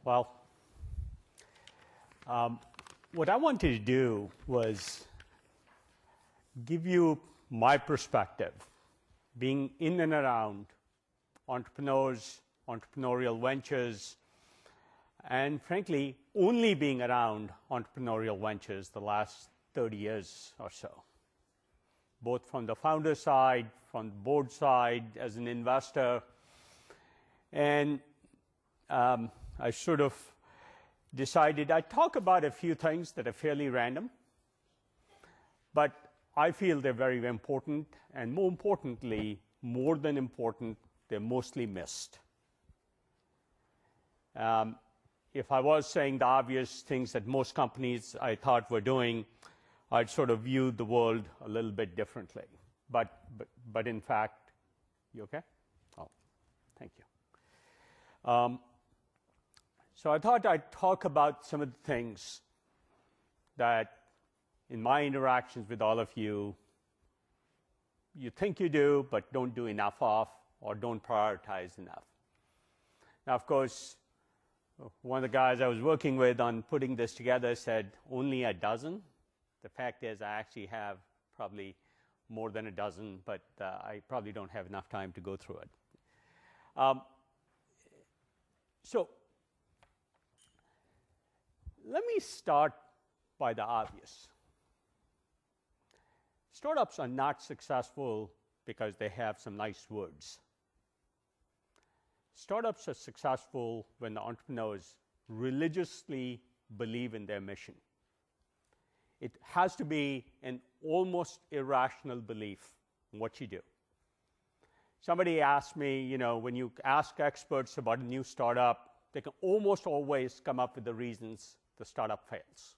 Well, what I wanted to do was give you my perspective, being in and around entrepreneurs, entrepreneurial ventures, and frankly, only being around entrepreneurial ventures the last 30 years or so, both from the founder side, from the board side, as an investor. And I sort of decided I'd talk about a few things that are fairly random, but I feel they're very important, and more importantly, more than important, they're mostly missed. If I was saying the obvious things that most companies I thought were doing, I'd sort of view the world a little bit differently. But in fact, you okay? Oh, thank you. So I thought I'd talk about some of the things that in my interactions with all of you, you think you do, but don't do enough of, or don't prioritize enough. Now, of course, one of the guys I was working with on putting this together said only a dozen. The fact is I actually have probably more than a dozen, but I probably don't have enough time to go through it. So let me start by the obvious. Startups are not successful because they have some nice words. Startups are successful when the entrepreneurs religiously believe in their mission. It has to be an almost irrational belief in what you do. Somebody asked me, when you ask experts about a new startup, they can almost always come up with the reasons the startup fails.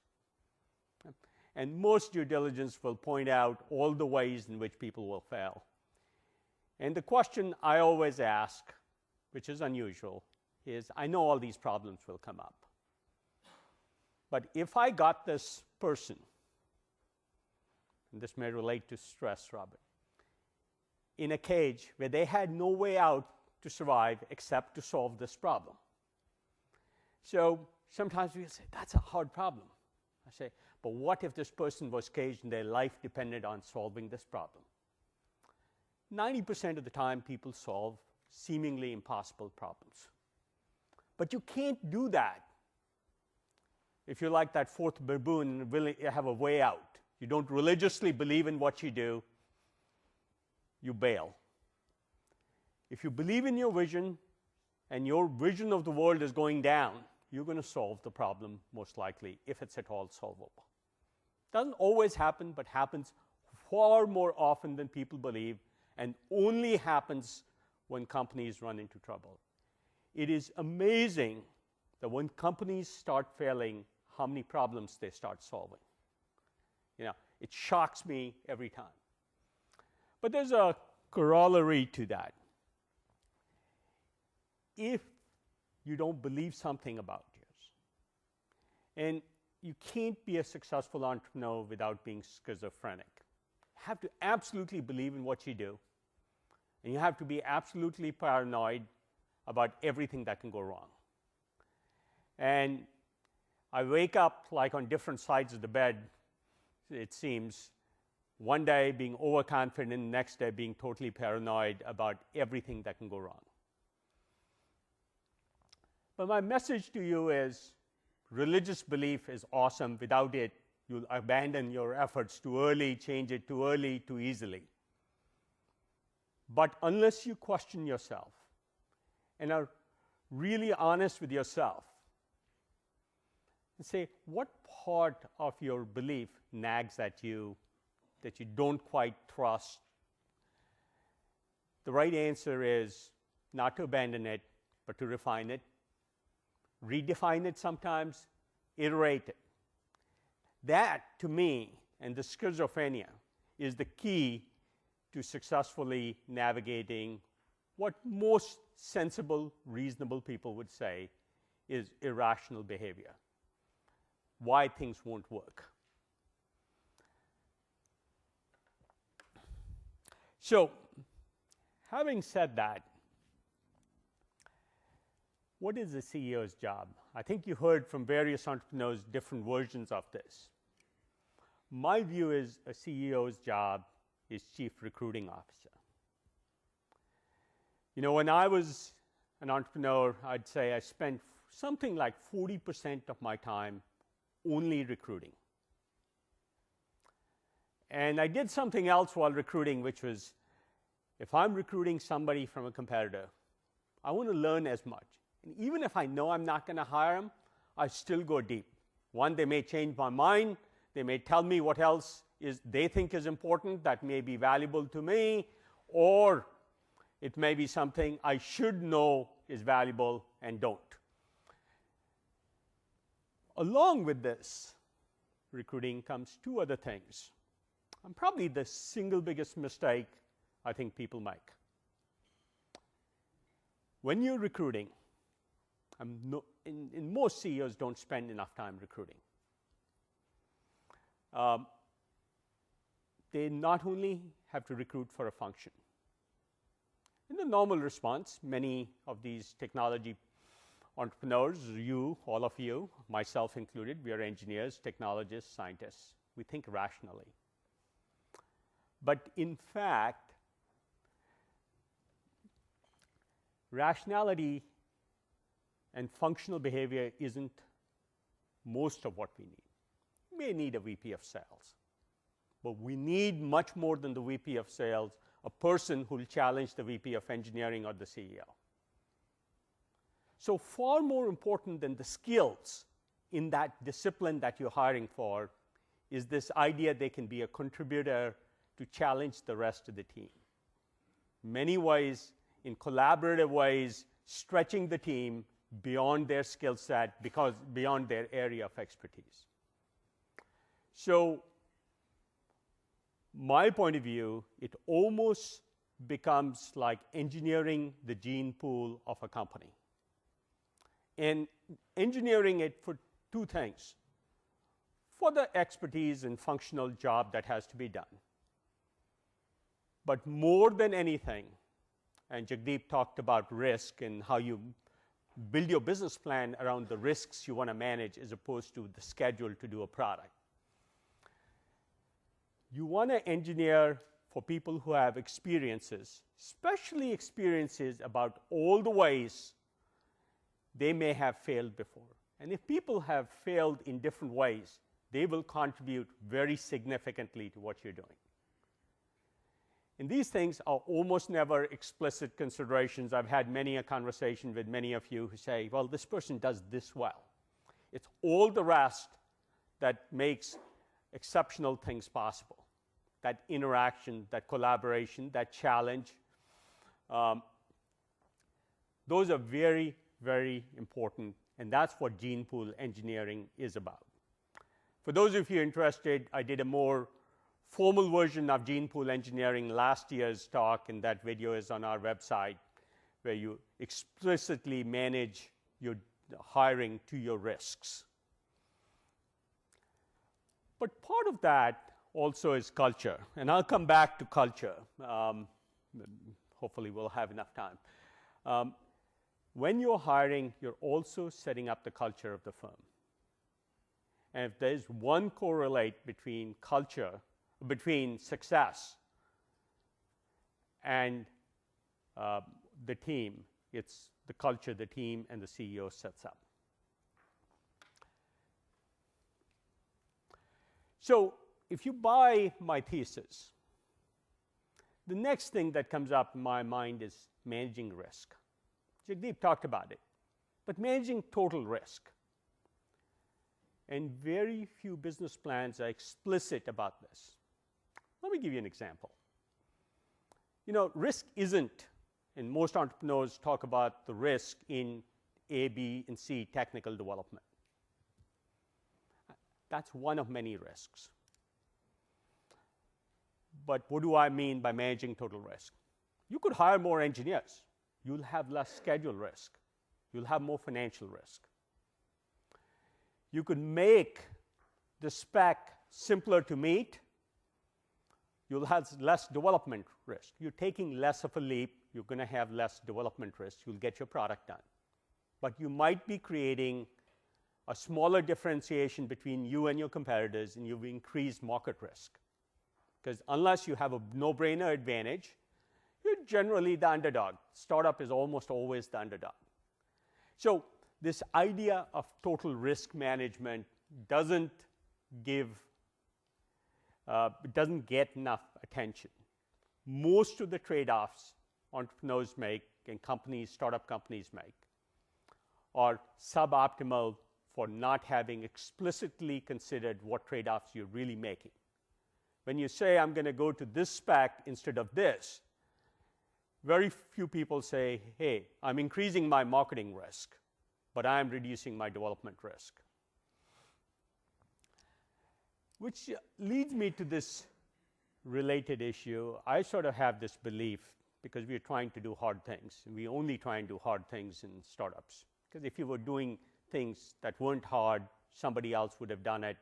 And most due diligence will point out all the ways in which people will fail. And the question I always ask, which is unusual, is I know all these problems will come up. But if I got this person, and this may relate to stress, Robert, in a cage where they had no way out to survive except to solve this problem. So sometimes we'll say, that's a hard problem. I say, but what if this person was caged and their life depended on solving this problem? 90% of the time, people solve seemingly impossible problems. But you can't do that if you're like that fourth baboon and really have a way out. You don't religiously believe in what you do, you bail. If you believe in your vision and your vision of the world is going down, you're going to solve the problem most likely, if it's at all solvable. Doesn't always happen, but happens far more often than people believe, and only happens when companies run into trouble. It is amazing that when companies start failing, how many problems they start solving. It shocks me every time. But there's a corollary to that. If you don't believe something about yours, and you can't be a successful entrepreneur without being schizophrenic. You have to absolutely believe in what you do, and you have to be absolutely paranoid about everything that can go wrong. And I wake up like on different sides of the bed, it seems, one day being overconfident, and the next day being totally paranoid about everything that can go wrong. But my message to you is, religious belief is awesome. Without it, you'll abandon your efforts too early, change it too early, too easily. But unless you question yourself and are really honest with yourself and say, what part of your belief nags at you that you don't quite trust? The right answer is not to abandon it, but to refine it, redefine it sometimes, iterate it. That, to me, and the schizophrenia, is the key to successfully navigating what most sensible, reasonable people would say is irrational behavior. Why things won't work. So, having said that, What is a CEO's job? I think you heard from various entrepreneurs different versions of this. My view is a CEO's job is Chief Recruiting Officer. You know, when I was an entrepreneur, I'd say I spent something like 40% of my time only recruiting. And I did something else while recruiting, which was, if I'm recruiting somebody from a competitor, I want to learn as much. And even if I know I'm not going to hire them, I still go deep. One, they may change my mind. They may tell me what else they think is important that may be valuable to me, or it may be something I should know is valuable and don't. Along with this recruiting comes two other things. And probably the single biggest mistake I think people make. When you're recruiting, in most CEOs don't spend enough time recruiting. They not only have to recruit for a function. In the normal response, many of these technology entrepreneurs, you, all of you, myself included, we are engineers, technologists, scientists. We think rationally. But in fact, rationality and functional behavior isn't most of what we need. We may need a VP of sales, but we need much more than the VP of sales, a person who will challenge the VP of engineering or the CEO. So far more important than the skills in that discipline that you're hiring for is this idea they can be a contributor to challenge the rest of the team. Many ways, in collaborative ways, stretching the team beyond their skill set, because beyond their area of expertise. So my point of view, it almost becomes like engineering the gene pool of a company. And engineering it for two things. For the expertise and functional job that has to be done. But more than anything, and Jagdeep talked about risk and how you build your business plan around the risks you want to manage as opposed to the schedule to do a product. You want to engineer for people who have experiences, especially experiences about all the ways they may have failed before. And if people have failed in different ways, they will contribute very significantly to what you're doing. And these things are almost never explicit considerations. I've had many a conversation with many of you who say, well, this person does this well. It's all the rest that makes exceptional things possible. That interaction, that collaboration, that challenge. Those are very, very important, and that's what gene pool engineering is about. For those of you interested, I did a more formal version of gene pool engineering last year's talk, and that video is on our website, where you explicitly manage your hiring to your risks. But part of that also is culture, and I'll come back to culture. Hopefully we'll have enough time. When you're hiring, you're also setting up the culture of the firm. And if there's one correlate between culture, between success and the team, it's the culture the team and the CEO sets up. So if you buy my thesis, the next thing that comes up in my mind is managing risk. Jagdeep talked about it, but managing total risk. And very few business plans are explicit about this. Let me give you an example. You know, risk isn't, and most entrepreneurs talk about the risk in A, B, and C technical development. That's one of many risks. But what do I mean by managing total risk? You could hire more engineers. You'll have less schedule risk. You'll have more financial risk. You could make the spec simpler to meet. You'll have less development risk. You're taking less of a leap. You're going to have less development risk. You'll get your product done. but you might be creating a smaller differentiation between you and your competitors, and you've increased market risk. Because unless you have a no-brainer advantage, you're generally the underdog. Startup is almost always the underdog. So this idea of total risk management doesn't get enough attention. Most of the trade-offs entrepreneurs make and startup companies make, are suboptimal for not having explicitly considered what trade-offs you're really making. When you say, I'm going to go to this spec instead of this, very few people say, hey, I'm increasing my marketing risk, but I'm reducing my development risk. Which leads me to this related issue. I sort of have this belief, because we're trying to do hard things. We only try and do hard things in startups. Because if you were doing things that weren't hard, somebody else would have done it,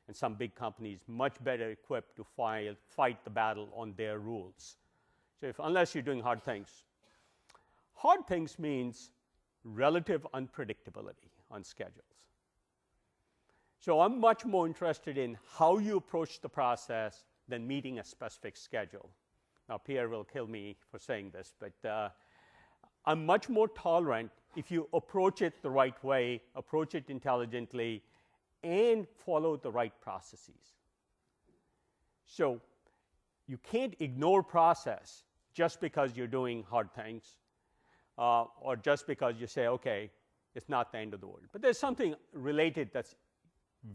and some big companies much better equipped to fight the battle on their rules. So unless you're doing hard things means relative unpredictability on schedules. So I'm much more interested in how you approach the process than meeting a specific schedule. Now, Pierre will kill me for saying this, but I'm much more tolerant if you approach it the right way, approach it intelligently, and follow the right processes. So you can't ignore process just because you're doing hard things, or just because you say, okay, it's not the end of the world. But there's something related that's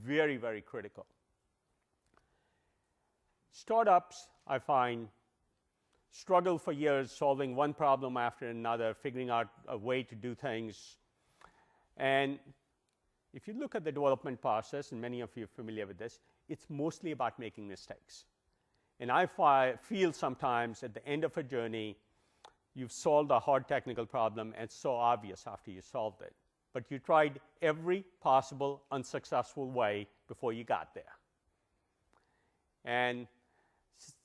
very, very critical. Startups, I find, struggle for years solving one problem after another, figuring out a way to do things. And if you look at the development process, and many of you are familiar with this, it's mostly about making mistakes. And I feel sometimes at the end of a journey, you've solved a hard technical problem, and it's so obvious after you solved it. But you tried every possible unsuccessful way before you got there. And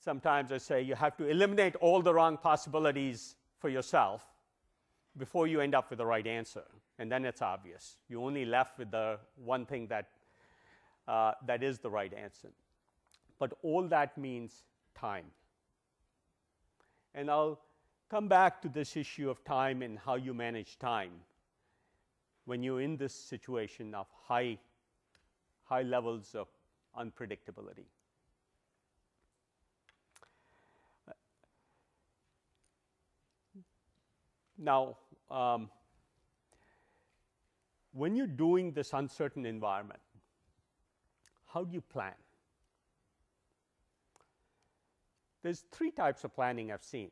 sometimes I say you have to eliminate all the wrong possibilities for yourself before you end up with the right answer. And then it's obvious. You're only left with the one thing that is the right answer. But all that means time. And I'll come back to this issue of time and how you manage time when you're in this situation of high levels of unpredictability. Now, when you're doing this uncertain environment, how do you plan? There's three types of planning I've seen.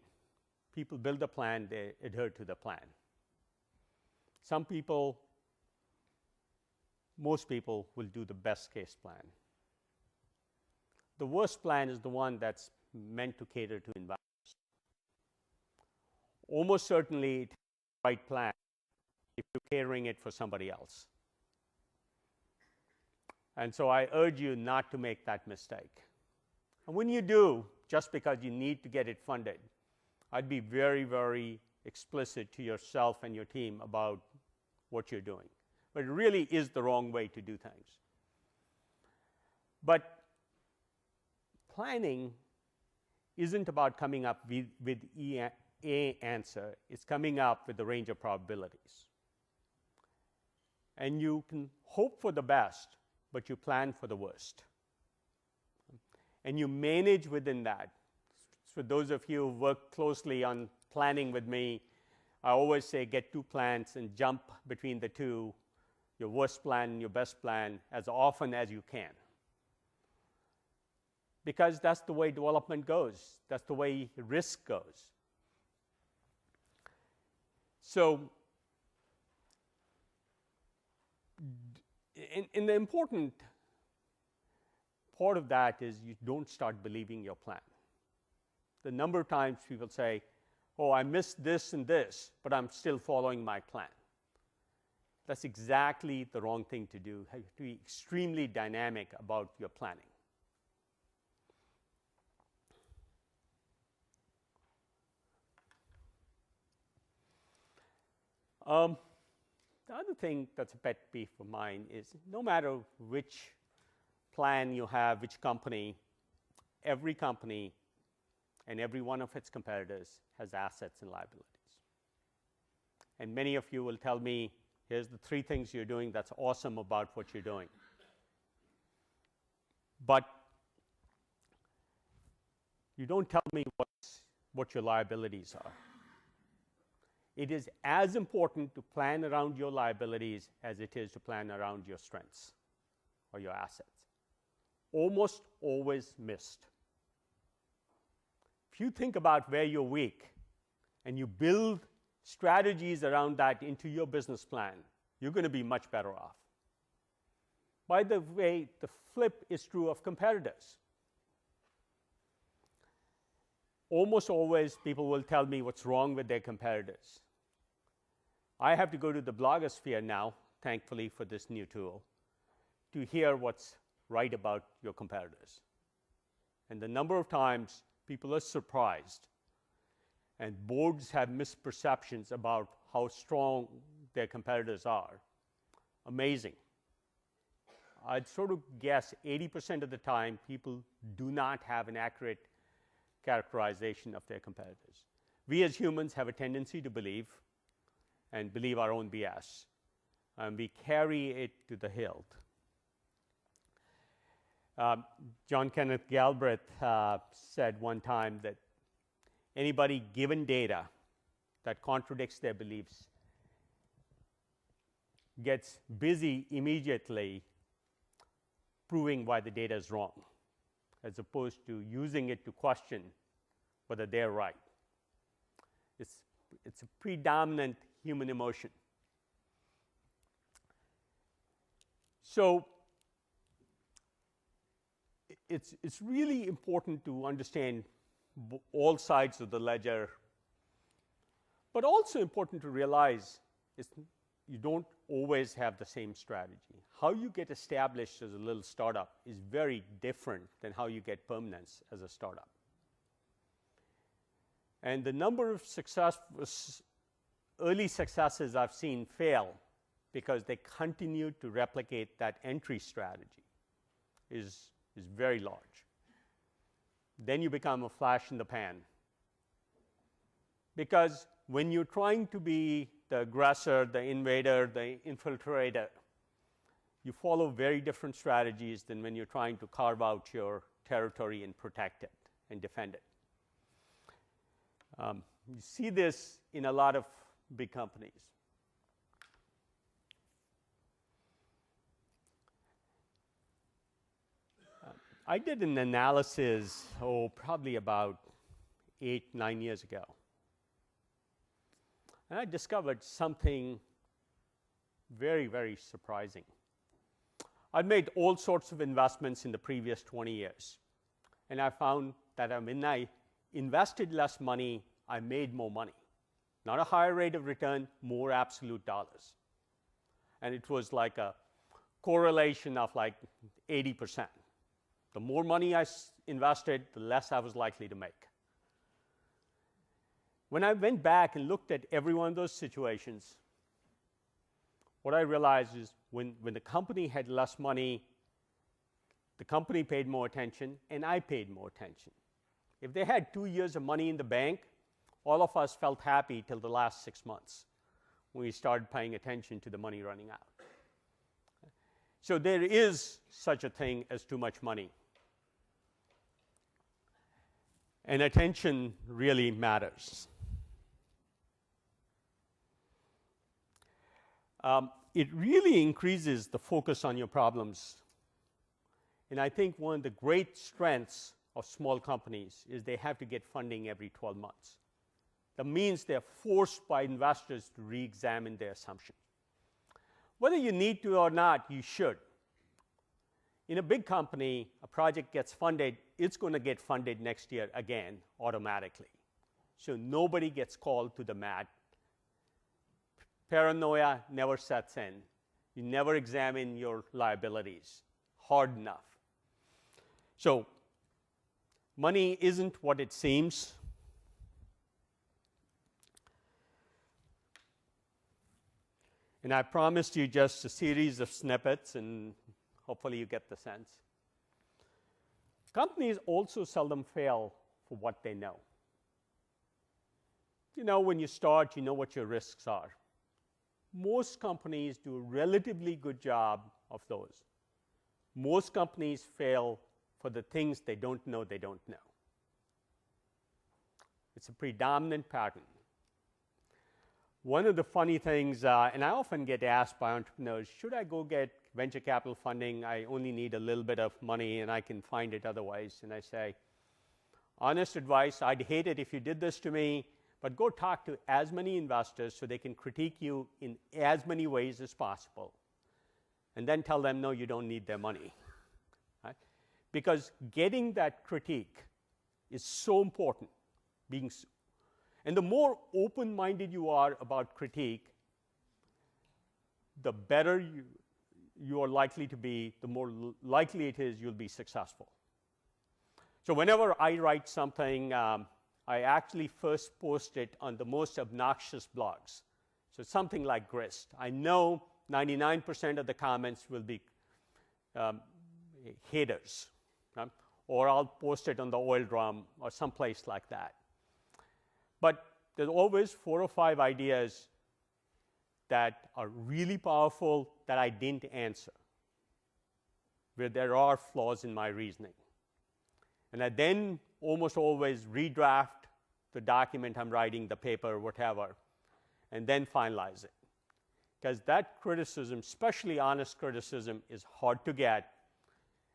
People build a plan, they adhere to the plan. Some people, most people will do the best case plan. The worst plan is the one that's meant to cater to investors. Almost certainly it's the right plan if you're catering it for somebody else. And so I urge you not to make that mistake. And when you do, just because you need to get it funded, I'd be very, very explicit to yourself and your team about what you're doing. But it really is the wrong way to do things. But planning isn't about coming up with a answer. It's coming up with a range of probabilities. And you can hope for the best, but you plan for the worst. And you manage within that. For those of you who work closely on planning with me, I always say get two plans and jump between the two, your worst plan and your best plan, as often as you can. Because that's the way development goes. That's the way risk goes. So, in the important part of that is you don't start believing your plan. The number of times people say, oh, I missed this and this, but I'm still following my plan. That's exactly the wrong thing to do. You have to be extremely dynamic about your planning. The other thing that's a pet peeve of mine is no matter which plan you have, which company, every company and every one of its competitors has assets and liabilities. And many of you will tell me, here's the 3 things you're doing that's awesome about what you're doing. But you don't tell me what your liabilities are. It is as important to plan around your liabilities as it is to plan around your strengths or your assets. Almost always missed. If you think about where you're weak and you build strategies around that into your business plan, you're going to be much better off. By the way, the flip is true of competitors. Almost always people will tell me what's wrong with their competitors. I have to go to the blogosphere now, thankfully for this new tool, to hear what's right about your competitors. And the number of times people are surprised and boards have misperceptions about how strong their competitors are. Amazing. I'd sort of guess 80% of the time people do not have an accurate characterization of their competitors. We as humans have a tendency to believe and believe our own BS, and we carry it to the hilt. John Kenneth Galbraith said one time that anybody given data that contradicts their beliefs gets busy immediately proving why the data is wrong, as opposed to using it to question whether they're right. It's a predominant human emotion. So it's really important to understand all sides of the ledger, but also important to realize you don't always have the same strategy. How you get established as a little startup is very different than how you get permanence as a startup. And the number of early successes I've seen fail because they continue to replicate that entry strategy is very large. Then you become a flash in the pan. Because when you're trying to be the aggressor, the invader, the infiltrator, you follow very different strategies than when you're trying to carve out your territory and protect it and defend it. You see this in a lot of big companies. I did an analysis, probably about 8-9 years ago. And I discovered something very, very surprising. I'd made all sorts of investments in the previous 20 years. And I found that when I invested less money, I made more money. Not a higher rate of return, more absolute dollars. And it was like a correlation of like 80%. The more money I invested, the less I was likely to make. When I went back and looked at every one of those situations, what I realized is when the company had less money, the company paid more attention, and I paid more attention. If they had 2 years of money in the bank, all of us felt happy till the last 6 months when we started paying attention to the money running out. So there is such a thing as too much money. And attention really matters. It really increases the focus on your problems. And I think one of the great strengths of small companies is they have to get funding every 12 months. That means they're forced by investors to re-examine their assumptions. Whether you need to or not, you should. In a big company, a project gets funded, it's going to get funded next year again automatically. So nobody gets called to the mat. Paranoia never sets in. You never examine your liabilities hard enough. So money isn't what it seems. And I promised you just a series of snippets, and hopefully you get the sense. Companies also seldom fail for what they know. You know, when you start, you know what your risks are. Most companies do a relatively good job of those. Most companies fail for the things they don't know they don't know. It's a predominant pattern. One of the funny things, and I often get asked by entrepreneurs, should I go get venture capital funding? I only need a little bit of money and I can find it otherwise. And I say, honest advice, I'd hate it if you did this to me, but go talk to as many investors so they can critique you in as many ways as possible. And then tell them, no, you don't need their money. Right? Because getting that critique is so important. And the more open-minded you are about critique, the better you are likely to be, the more likely it is you'll be successful. So whenever I write something, I actually first post it on the most obnoxious blogs. So something like Grist. I know 99% of the comments will be haters. Or I'll post it on the oil drum or someplace like that. But there's always 4 or 5 ideas that are really powerful that I didn't answer, where there are flaws in my reasoning. And I then almost always redraft the document I'm writing, the paper, whatever, and then finalize it. Because that criticism, especially honest criticism, is hard to get.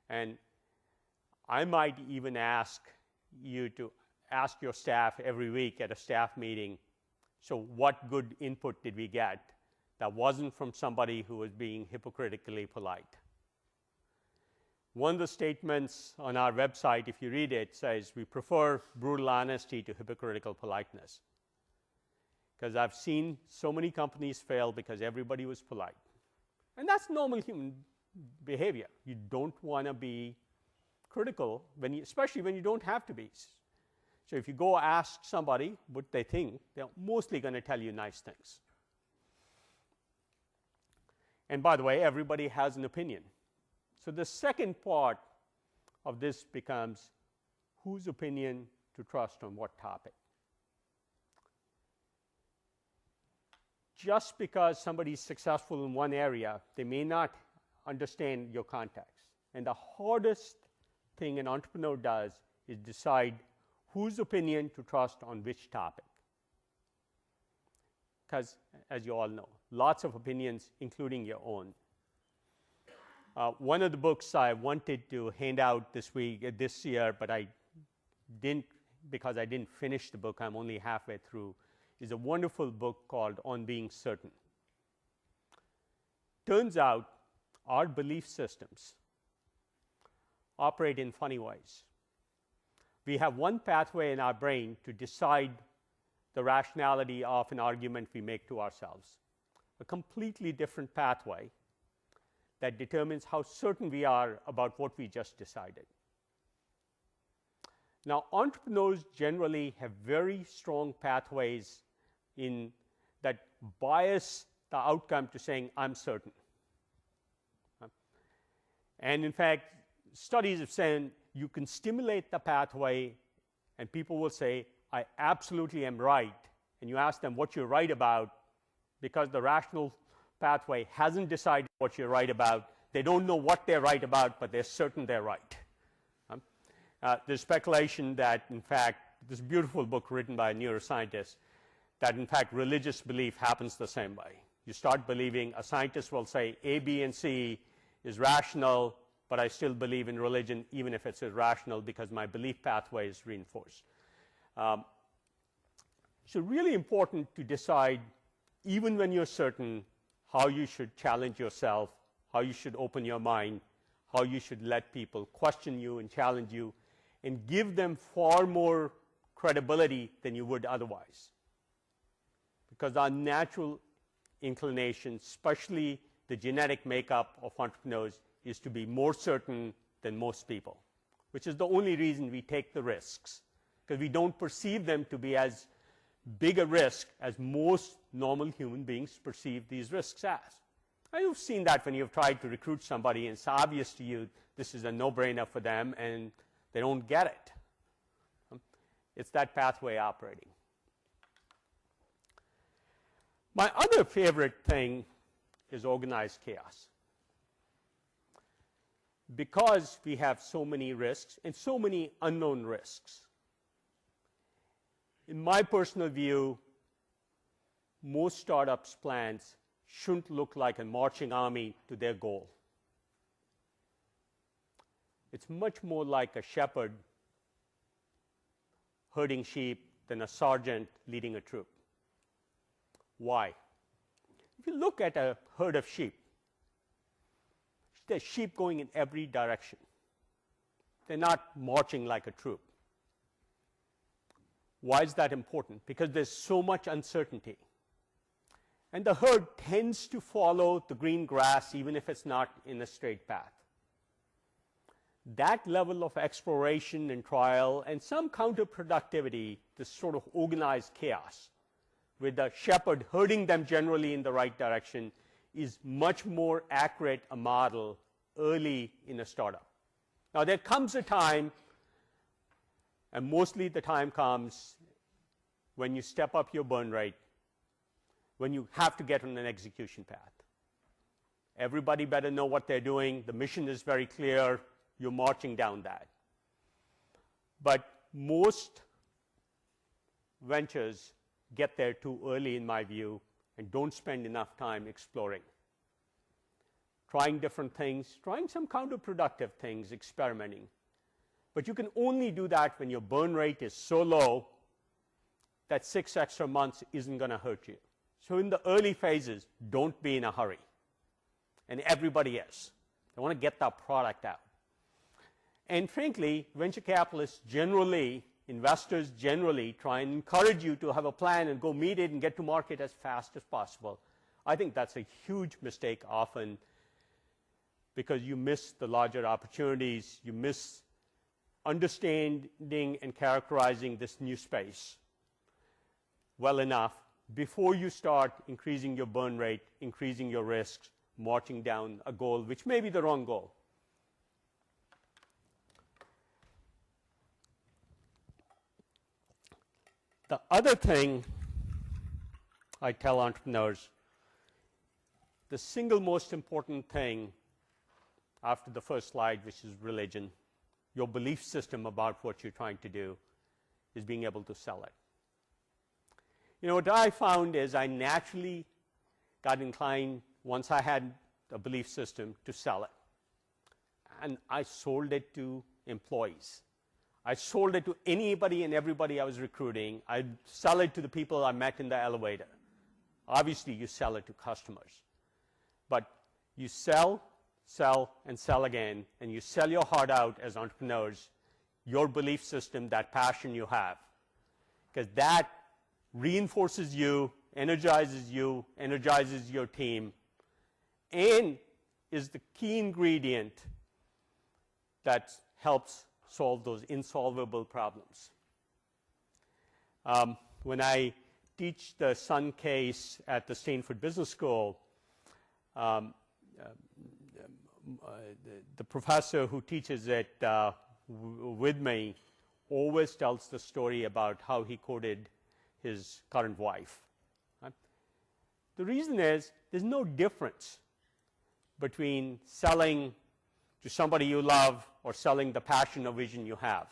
And I might even ask you to ask your staff every week at a staff meeting, so what good input did we get that wasn't from somebody who was being hypocritically polite? One of the statements on our website, if you read it, says, we prefer brutal honesty to hypocritical politeness. Because I've seen so many companies fail because everybody was polite. And that's normal human behavior. You don't want to be critical, especially when you don't have to be. So if you go ask somebody what they think, they're mostly going to tell you nice things. And by the way, everybody has an opinion. So the second part of this becomes whose opinion to trust on what topic. Just because somebody is successful in one area, they may not understand your context. And the hardest thing an entrepreneur does is decide whose opinion to trust on which topic. Because, as you all know, lots of opinions, including your own. One of the books I wanted to hand out this year, but I didn't, because I didn't finish the book, I'm only halfway through, is a wonderful book called On Being Certain. Turns out our belief systems operate in funny ways. We have one pathway in our brain to decide the rationality of an argument we make to ourselves, a completely different pathway that determines how certain we are about what we just decided. Now, entrepreneurs generally have very strong pathways that bias the outcome to saying, I'm certain. And in fact, studies have said you can stimulate the pathway and people will say, I absolutely am right. And you ask them what you're right about, because the rational pathway hasn't decided what you're right about. They don't know what they're right about, but they're certain they're right. There's speculation that, in fact, this beautiful book written by a neuroscientist, that in fact religious belief happens the same way. You start believing, a scientist will say A, B, and C is rational, but I still believe in religion even if it's irrational because my belief pathway is reinforced. So really important to decide, even when you're certain, how you should challenge yourself, how you should open your mind, how you should let people question you and challenge you, and give them far more credibility than you would otherwise. Because our natural inclination, especially the genetic makeup of entrepreneurs, is to be more certain than most people, which is the only reason we take the risks, because we don't perceive them to be as big a risk as most normal human beings perceive these risks as. And you've seen that when you've tried to recruit somebody and it's obvious to you this is a no-brainer for them and they don't get it. It's that pathway operating. My other favorite thing is organized chaos. Because we have so many risks and so many unknown risks, in my personal view, most startups' plans shouldn't look like a marching army to their goal. It's much more like a shepherd herding sheep than a sergeant leading a troop. Why? If you look at a herd of sheep, there's sheep going in every direction. They're not marching like a troop. Why is that important? Because there's so much uncertainty. And the herd tends to follow the green grass even if it's not in a straight path. That level of exploration and trial and some counterproductivity, this sort of organized chaos, with the shepherd herding them generally in the right direction, is much more accurate a model early in a startup. Now, there comes a time, and mostly the time comes when you step up your burn rate, when you have to get on an execution path. Everybody better know what they're doing. The mission is very clear. You're marching down that. But most ventures get there too early, in my view, and don't spend enough time exploring, trying different things, trying some counterproductive things, experimenting. But you can only do that when your burn rate is so low that 6 extra months isn't going to hurt you. So in the early phases, don't be in a hurry. And everybody is. They want to get that product out. And frankly, venture capitalists generally, investors generally, try and encourage you to have a plan and go meet it and get to market as fast as possible. I think that's a huge mistake often, because you miss the larger opportunities, you miss understanding and characterizing this new space well enough before you start increasing your burn rate, increasing your risks, marching down a goal which may be the wrong goal. The other thing I tell entrepreneurs, the single most important thing after the first slide, which is religion, your belief system about what you're trying to do, is being able to sell it. You know, what I found is I naturally got inclined, once I had a belief system, to sell it. And I sold it to employees. I sold it to anybody and everybody I was recruiting. I'd sell it to the people I met in the elevator. Obviously, you sell it to customers. But you sell, and sell again, and you sell your heart out as entrepreneurs, your belief system, that passion you have. Because that reinforces you, energizes your team, and is the key ingredient that helps solve those insolvable problems. When I teach the Sun case at the Stanford Business School, the professor who teaches it with me always tells the story about how he courted his current wife. Right? The reason is there's no difference between selling to somebody you love or selling the passion or vision you have.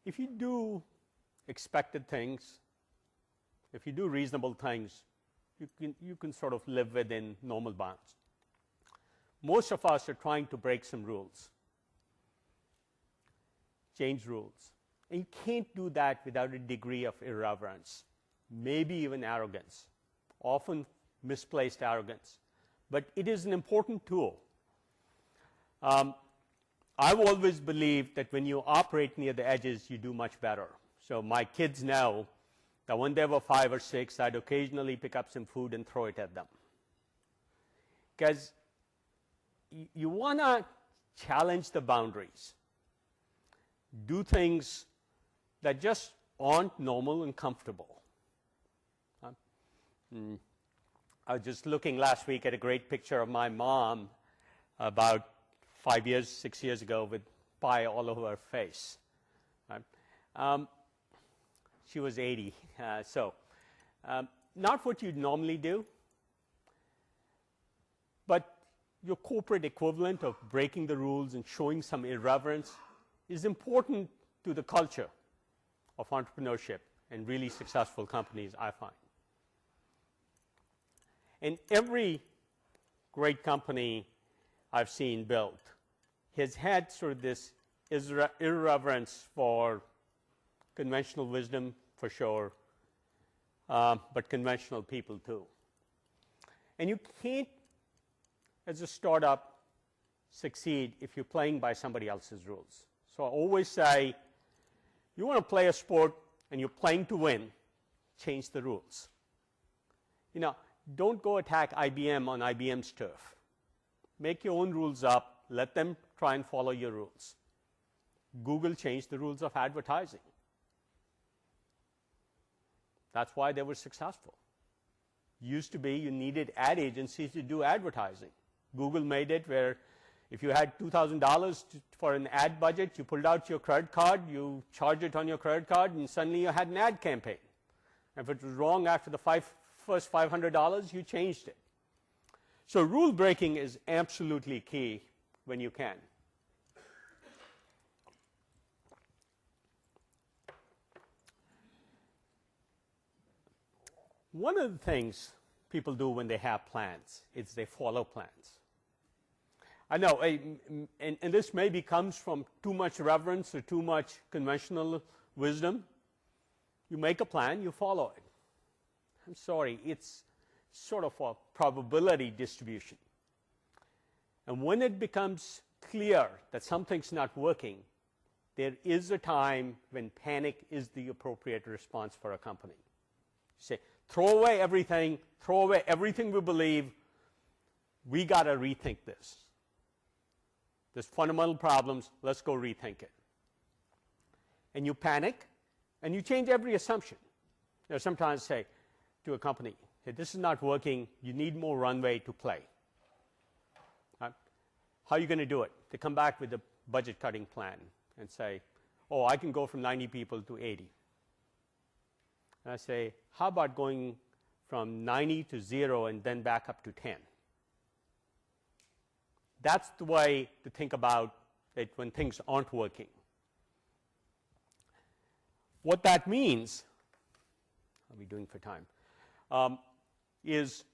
If you do expected things, if you do reasonable things, you can sort of live within normal bounds. Most of us are trying to break some rules, change rules. And you can't do that without a degree of irreverence, maybe even arrogance, often misplaced arrogance. But it is an important tool. I've always believed that when you operate near the edges, you do much better. So my kids know that when they were 5 or 6, I'd occasionally pick up some food and throw it at them. because you want to challenge the boundaries, do things that just aren't normal and comfortable. I was just looking last week at a great picture of my mom about 5 years, 6 years ago with pie all over her face. She was 80, not what you'd normally do, but your corporate equivalent of breaking the rules and showing some irreverence is important to the culture of entrepreneurship and really successful companies, I find. And every great company I've seen built has had sort of this irreverence for conventional wisdom, for sure, but conventional people too. And you can't, as a startup, succeed if you're playing by somebody else's rules. So I always say, you want to play a sport and you're playing to win, change the rules. Don't go attack IBM on IBM's turf. Make your own rules up, let them try and follow your rules. Google changed the rules of advertising. That's why they were successful. Used to be you needed ad agencies to do advertising. Google made it where if you had $2,000 for an ad budget, you pulled out your credit card, you charged it on your credit card, and suddenly you had an ad campaign. If it was wrong after the first $500, you changed it. So rule breaking is absolutely key when you can. One of the things people do when they have plans is they follow plans. I know, and this maybe comes from too much reverence or too much conventional wisdom. You make a plan, you follow it. I'm sorry, it's sort of a probability distribution. And when it becomes clear that something's not working, there is a time when panic is the appropriate response for a company. You say, throw away everything we believe, we got to rethink this. There's fundamental problems, let's go rethink it. And you panic, and you change every assumption. Sometimes say to a company, hey, this is not working, you need more runway to play. How are you going to do it? They come back with a budget cutting plan and say, oh, I can go from 90 people to 80. And I say, how about going from 90 to 0 and then back up to 10? That's the way to think about it when things aren't working. What that means, how are we doing for time, is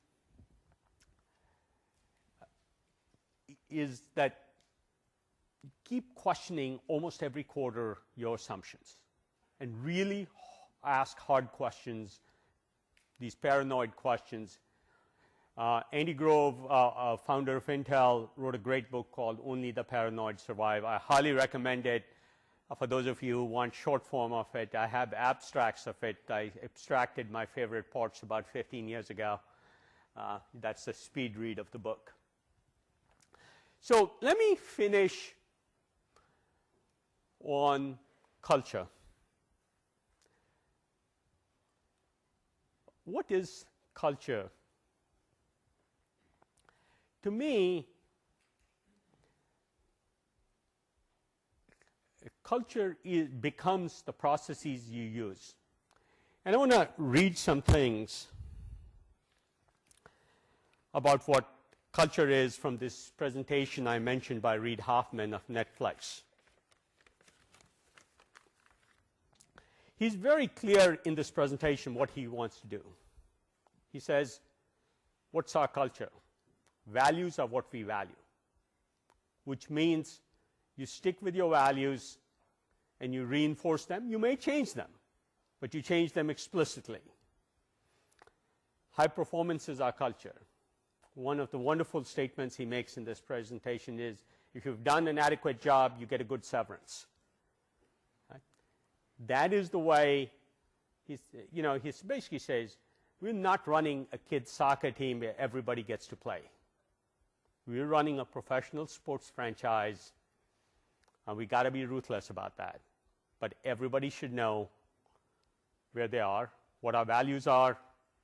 that keep questioning almost every quarter your assumptions and really ask hard questions, these paranoid questions. Andy Grove, founder of Intel, wrote a great book called Only the Paranoid Survive. I highly recommend it. For those of you who want short form of it, I have abstracts of it. I abstracted my favorite parts about 15 years ago. That's the speed read of the book. So let me finish on culture. What is culture? To me, culture becomes the processes you use. And I want to read some things about what culture is from this presentation I mentioned by Reid Hoffman of Netflix. He's very clear in this presentation what he wants to do. He says, what's our culture? Values are what we value, which means you stick with your values and you reinforce them. You may change them, but you change them explicitly. High performance is our culture. One of the wonderful statements he makes in this presentation is, if you've done an adequate job, you get a good severance. Right? That is the way he basically says, we're not running a kids' soccer team where everybody gets to play. We're running a professional sports franchise, and we got to be ruthless about that. But everybody should know where they are, what our values are,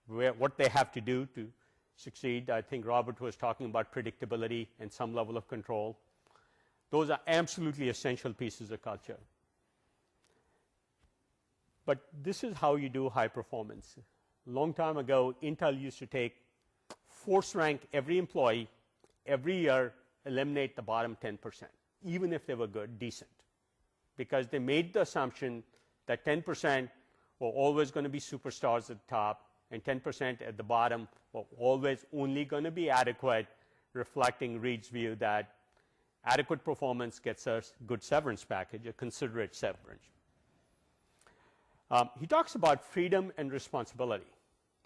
what they have to do to succeed. I think Robert was talking about predictability and some level of control. Those are absolutely essential pieces of culture. But this is how you do high performance. A long time ago, Intel used to take force rank every employee every year, eliminate the bottom 10%, even if they were good, decent, because they made the assumption that 10% were always going to be superstars at the top, and 10% at the bottom were always only going to be adequate, reflecting Reed's view that adequate performance gets us good severance package, a considerate severance. He talks about freedom and responsibility.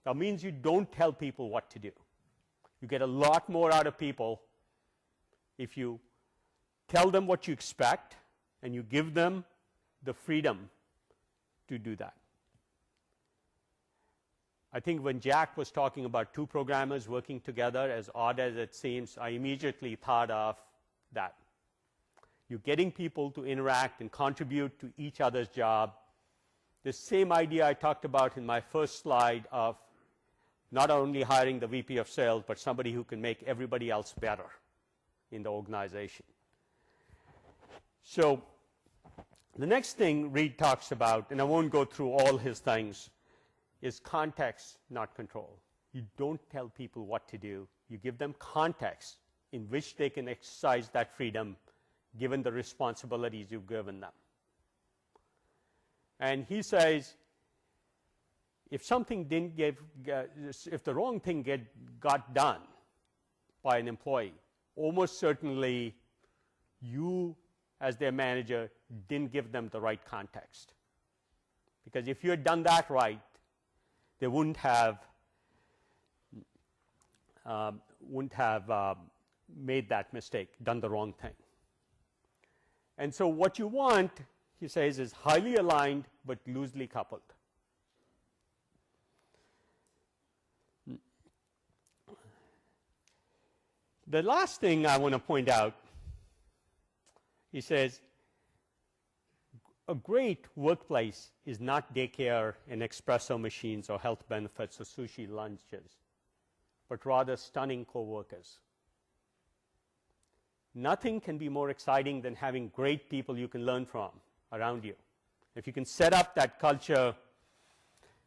That means you don't tell people what to do. You get a lot more out of people if you tell them what you expect and you give them the freedom to do that. I think when Jack was talking about two programmers working together, as odd as it seems, I immediately thought of that. You're getting people to interact and contribute to each other's job. The same idea I talked about in my first slide of not only hiring the VP of sales, but somebody who can make everybody else better in the organization. So the next thing Reed talks about, and I won't go through all his things, is context, not control. You don't tell people what to do. You give them context in which they can exercise that freedom given the responsibilities you've given them. And he says, if something didn't if the wrong thing got done by an employee, almost certainly you, as their manager, didn't give them the right context. Because if you had done that right, they wouldn't have made that mistake, done the wrong thing. And so what you want, he says, is highly aligned but loosely coupled. The last thing I want to point out, he says, a great workplace is not daycare and espresso machines or health benefits or sushi lunches, but rather stunning coworkers. Nothing can be more exciting than having great people you can learn from around you. If you can set up that culture,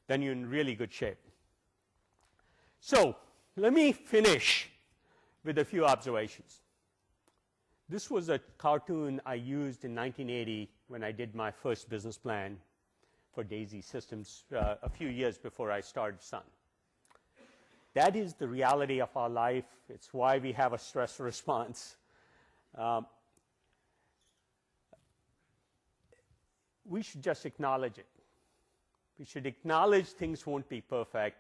then you're in really good shape. So let me finish with a few observations. This was a cartoon I used in 1980 when I did my first business plan for Daisy Systems a few years before I started Sun. That is the reality of our life. It's why we have a stress response. We should just acknowledge it. We should acknowledge things won't be perfect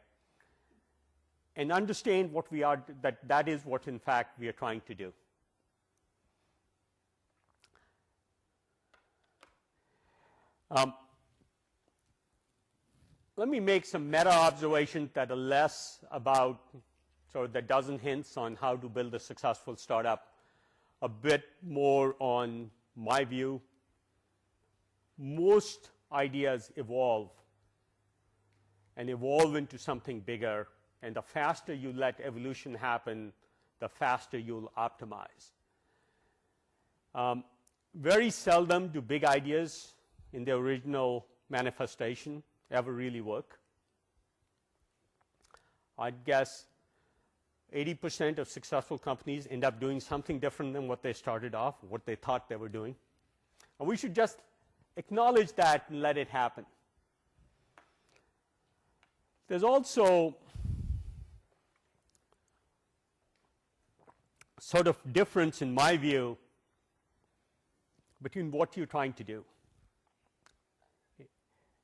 and understand what we are, that is what in fact we are trying to do. Let me make some meta observations that are less about, so that dozen hints on how to build a successful startup, a bit more on my view. Most ideas evolve and evolve into something bigger, and the faster you let evolution happen, the faster you'll optimize. Very seldom do big ideas in their original manifestation ever really work. I'd guess 80% of successful companies end up doing something different than what they started off, what they thought they were doing. And we should just acknowledge that and let it happen. There's also sort of difference, in my view, between what you're trying to do.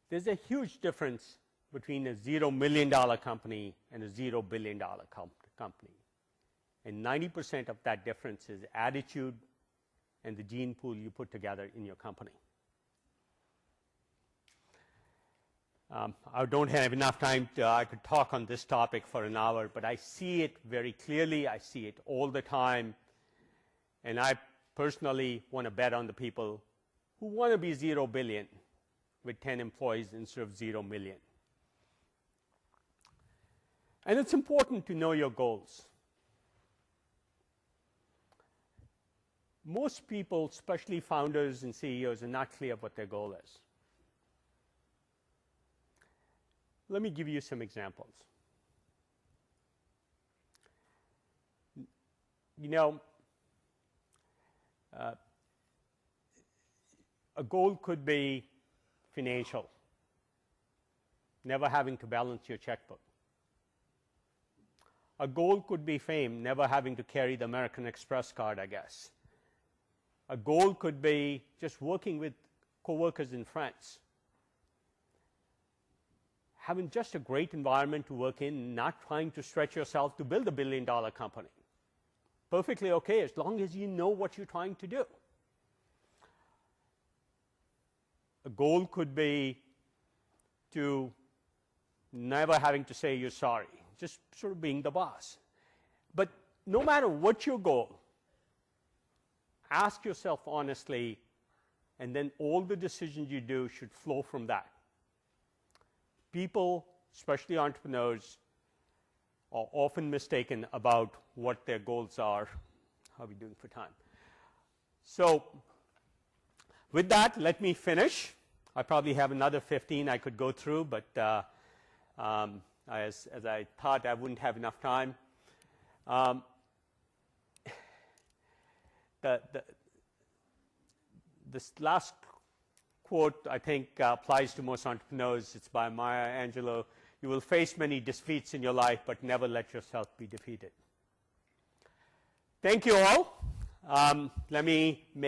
There's a huge difference between a $0 million company and a $0 billion company. And 90% of that difference is attitude and the gene pool you put together in your company. I don't have enough time to, I could talk on this topic for an hour, but I see it very clearly. I see it all the time. And I personally want to bet on the people who want to be 0 billion with 10 employees instead of 0 million. And it's important to know your goals. Most people, especially founders and CEOs, are not clear what their goal is. Let me give you some examples. You know, a goal could be financial, never having to balance your checkbook. A goal could be fame, never having to carry the American Express card, I guess. A goal could be just working with coworkers and friends. Having just a great environment to work in, not trying to stretch yourself to build a billion-dollar company. Perfectly okay as long as you know what you're trying to do. A goal could be to never having to say you're sorry, just sort of being the boss. But no matter what your goal, ask yourself honestly, and then all the decisions you do should flow from that. People, especially entrepreneurs, are often mistaken about what their goals are. How are we doing for time? So with that, let me finish. I probably have another 15 I could go through, but as I thought I wouldn't have enough time. This last quote, I think, applies to most entrepreneurs. It's by Maya Angelou. You will face many defeats in your life, but never let yourself be defeated. Thank you all. Let me